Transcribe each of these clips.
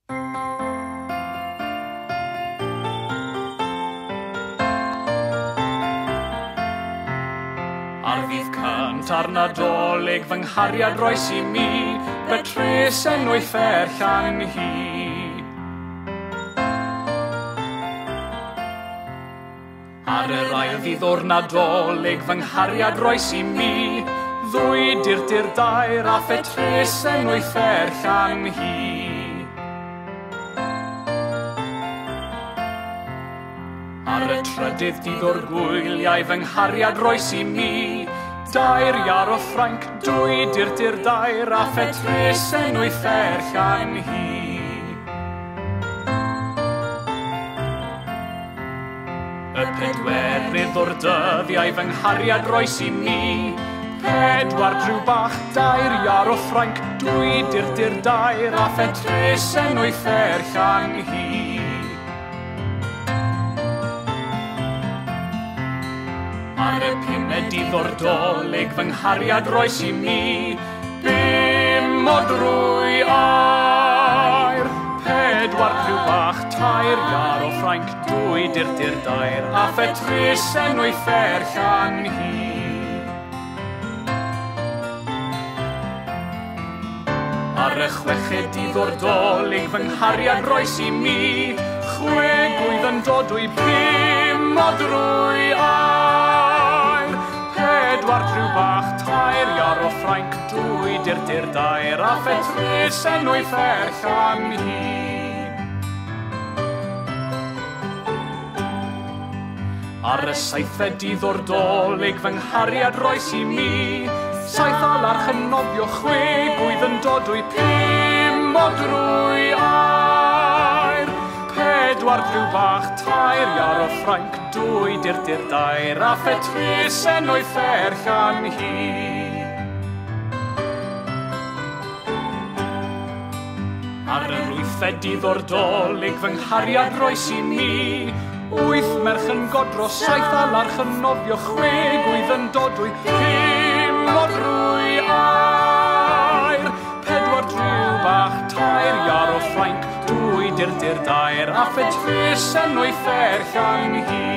Ar ddydd cynta'r Nadolig fy nghariad roes I mi, betres enw fferchan hi. Ar yr ail ddydd o'r Nadolig fy nghariad roes I mi, ddwy dirdir dair a phetres enw fferchan hi. Ar y trydydd dydd o'r gwyliau fy nghariad roes I mi, dair iar o Ffrainc, dwy dirdir dair a phetres enw fferchan hi. Y pedwerydd o'r dyddiau fy nghariad roes I mi, pedwar driw bach, dair iar o Ffrainc, dwy dirdir dair a phetres enw fferchan hi. Ar y pumed dydd o'r Dolig fy nghariad roes I mi, bum o drwy air, pedwar driw bach, tair iar o Ffrainc, dwy dirdir dair a phetres enw fferchan hi. Ar y chweched dydd o'r Dolig fy nghariad roes I mi, chwe gwydd yn dodwy, bum o drwy air, pedwar driw bach, tair iar o Ffrainc, dwy dirdir dair a phetres enw fferchan hi. Ar y saithfed dydd o'r Dolig fy nghariad roes I mi, saith alarch yn nofio, chwe gwydd yn dodwy, pum o drwy air, pedwar driw bach, tair iar o Ffrainc, dwy dirdir dair a phetres enw fferchan hi. Ar yr wythfed dydd o'r Dolig fy nghariad roes I mi, wyth merch yn godro, saith alarch yn nofio, chwe gwydd yn dodwy, pum o drwy air, pedwar driw bach, tair iar o Ffrainc, dwy dirdir dair a phetres enw fferchan hi.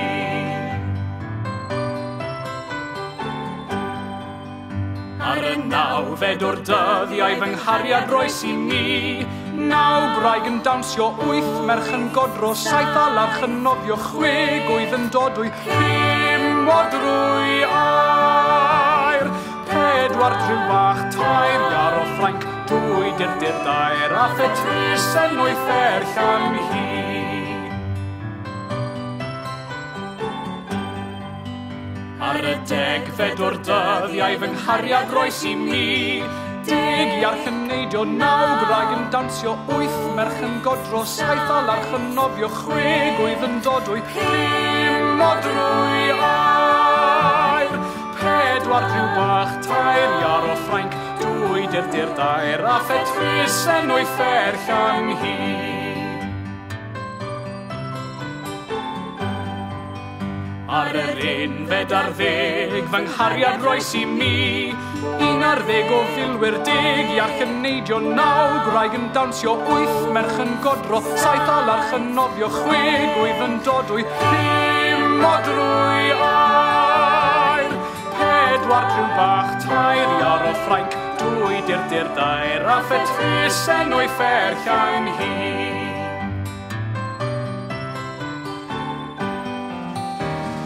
Ar y nawfed o'r dyddiau fy nghariad roes I mi, naw graig yn dawnsio, wyth merch yn godro, saith alarch yn nofio, chwe gwydd yn dodwy, pum o drwy air, pedwar driw bach, tair iar o Ffrainc, dwy dirdir dair a phetres enw fferchan hi. Ar y degfed o'r dyddiau fy nghariad roes I mi, deg iarch yn neidio, naw graig yn dawnsio, wyth merch yn godro, saith alarch yn nofio, chwe gwydd yn dodwy, pum o drwy air, pedwar driw bach, tair iar o Ffrainc, dwy dirdir dair a phetres enw fferchan hi. Ar yr unfed ar ddeg fy nghariad roes I mi, 11 o filwyr, deg iarch yn neidio, naw graig yn dawnsio, wyth merch yn godro, saith alarch yn nofio, chwe gwydd yn dodwy, pum o drwy air, pedwar driw bach, tair iar o Ffrainc, dwy dirdir dair a phetres enw fferchan hi.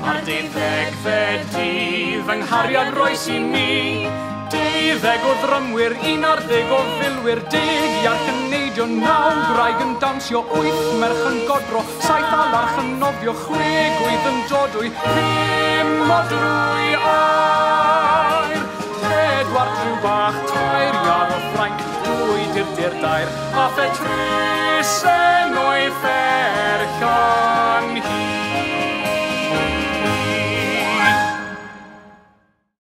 Ar deuddegfed dydd fy nghariad roes I mi, 12 o ddrymwyr, 11 o filwyr, deg iarch yn neidio, naw graig yn dawnsio, wyth merch yn godro, saith alarch yn nofio, chwe gwydd yn dodwy, pum o drwy air, pedwar driw bach, tair iar o Ffrainc, dwy dirdir dair a phetres enw fferchan.